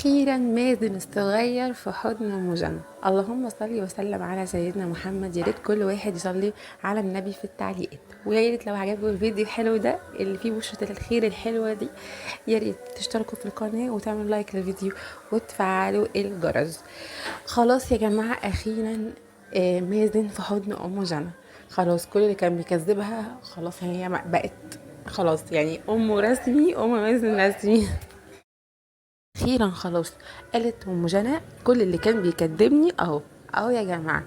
أخيرا مازن الصغير في حضن أم جنى. اللهم صل وسلم على سيدنا محمد. يا ريت كل واحد يصلي على النبي في التعليقات، ويا ريت لو عجبكم الفيديو الحلو ده اللي فيه بشرة الخير الحلوة دي، يا ريت تشتركوا في القناة وتعملوا لايك للفيديو وتفعلوا الجرس. خلاص يا جماعة، أخيرا مازن في حضن أم جنى. خلاص كل اللي كان بيكذبها خلاص هي بقت خلاص، يعني أمه رسمي، أم مازن رسمي. اخيرا خلاص. قالت ام جنى كل اللي كان بيكذبني اهو. اهو يا جماعه،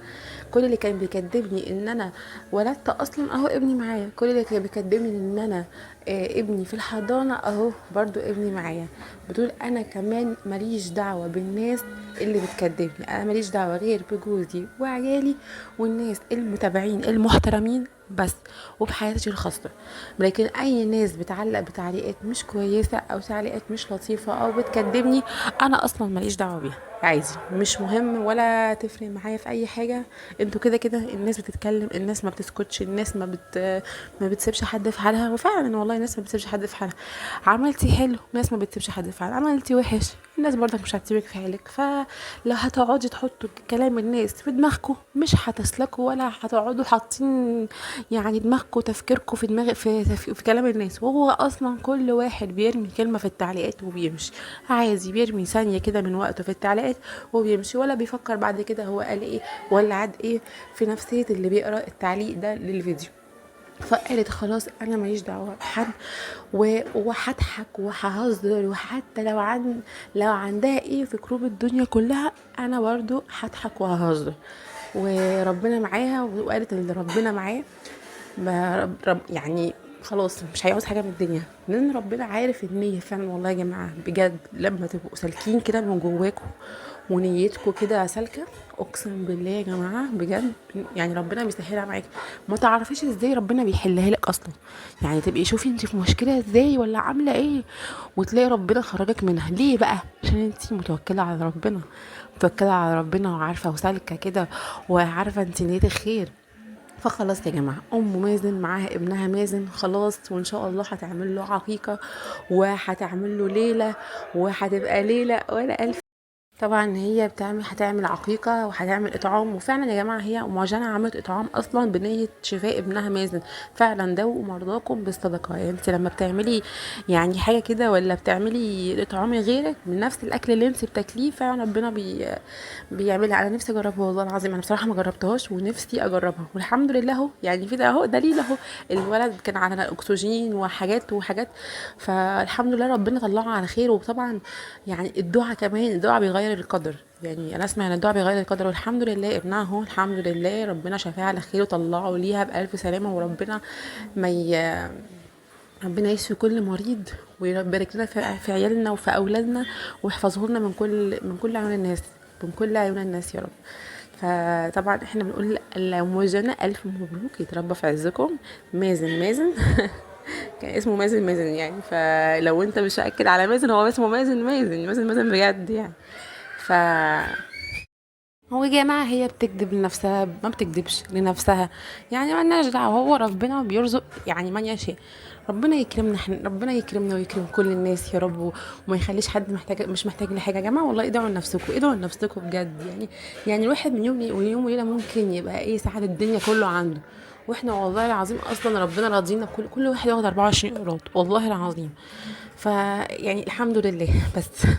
كل اللي كان بيكذبني ان انا ولدت اصلا اهو ابني معايا، كل اللي كان بيكذبني ان انا ابني في الحضانه اهو برضو ابني معايا. بتقول انا كمان ماليش دعوه بالناس اللي بتكذبني، انا ماليش دعوه غير بجوزي وعيالي والناس المتابعين المحترمين بس، وبحياتي الخاصه. لكن اي ناس بتعلق بتعليقات مش كويسه او تعليقات مش لطيفه او بتكدبني، انا اصلا ماليش دعوه بيها، عادي مش مهم ولا تفرق معايا في اي حاجه. انتوا كده كده الناس بتتكلم، الناس ما بتسكتش، الناس ما بتسيبش حد في حالها. وفعلا والله الناس ما بتسيبش حد في حالها. عملتي حلو الناس ما بتسيبش حد في حالها، عملتي وحش الناس برضك مش هتسيبك في حالك. فلو هتقعدي تحطوا كلام الناس في دماغكم مش هتسلكوا، ولا هتقعدوا حاطين يعني دماغكم تفكيركم في دماغ في كلام الناس. وهو اصلا كل واحد بيرمي كلمه في التعليقات وبيمشي عادي، بيرمي ثانيه كده من وقته في التعليقات وبيمشي، ولا بيفكر بعد كده هو قال ايه ولا عاد ايه في نفسيه اللي بيقرا التعليق ده للفيديو. فقالت خلاص انا ماليش دعوه بحد، وهضحك وههزر، وحتى لو عندها ايه في كروب الدنيا كلها انا برضو هضحك وههزر، وربنا معاها. وقالت ان ربنا معاه، ما يعني خلاص مش هيعوز حاجه من الدنيا، لان ربنا عارف النيه فعلا. والله يا جماعه بجد لما تبقوا سالكين كده من جواكم ونيتكم كده سالكه، اقسم بالله يا جماعه بجد يعني ربنا بيسهلها معاكي. ما تعرفيش ازاي ربنا بيحلها لك اصلا. يعني تبقي شوفي انت في مشكله ازاي ولا عامله ايه، وتلاقي ربنا خرجك منها. ليه بقى؟ عشان انت متوكله على ربنا، متوكله على ربنا وعارفه وسالكه كده، وعارفه انت نيتك خير. فخلاص يا جماعة أم مازن معاها ابنها مازن خلاص، وإن شاء الله هتعمل له عقيقة وهتعمل له ليلة، وهتبقى ليلة ولا ألف. طبعا هي هتعمل عقيقة وهتعمل إطعام. وفعلا يا جماعة هي أم جنى عملت إطعام أصلا بنية شفاء ابنها مازن. فعلا داووا مرضاكم بالصدقة. يعني انت لما بتعملي يعني حاجة كده، ولا بتعملي إطعامي غيرك من نفس الأكل اللي انت بتاكليه، فعلا ربنا بيعملها. أنا نفسي أجربها والله العظيم، أنا بصراحة ما جربتهاش ونفسي أجربها. والحمد لله أهو، يعني في ده أهو دليل أهو، الولد كان على الأكسجين وحاجات. فالحمد لله ربنا طلعه على خير. وطبعا يعني الدعاء كمان، الدعاء بيغير القدر. يعني انا اسمع ان الدعاء بيغير القدر، والحمد لله ابنها اهو الحمد لله ربنا شفاها على خير وطلعه ليها بالف سلامه. وربنا ما ي... ربنا يشفي كل مريض، ويبارك لنا في عيالنا وفي اولادنا، ويحفظه لنا من كل عيون الناس، من كل عيون الناس يا رب. فطبعا احنا بنقول لأم جنى الف مبروك، يتربى في عزكم. مازن كان اسمه مازن يعني. فلو انت مش مأكد على مازن، هو اسمه مازن بجد يعني. ف هو يا جماعة هي بتكذب لنفسها ما بتكذبش لنفسها، يعني ما لناش دعوة. هو ربنا بيرزق يعني من يشاء. ربنا يكرمنا ربنا يكرمنا ويكرم كل الناس يا رب، وما يخليش حد مش محتاج لحاجة. يا جماعة والله ادعوا لنفسكم، ادعوا لنفسكم بجد. يعني الواحد من يوم وليلة ممكن يبقى ايه سعادة الدنيا كله عنده، واحنا والله العظيم اصلا ربنا راضينا كل واحد ياخد 24 قيراط والله العظيم. فيعني الحمد لله بس.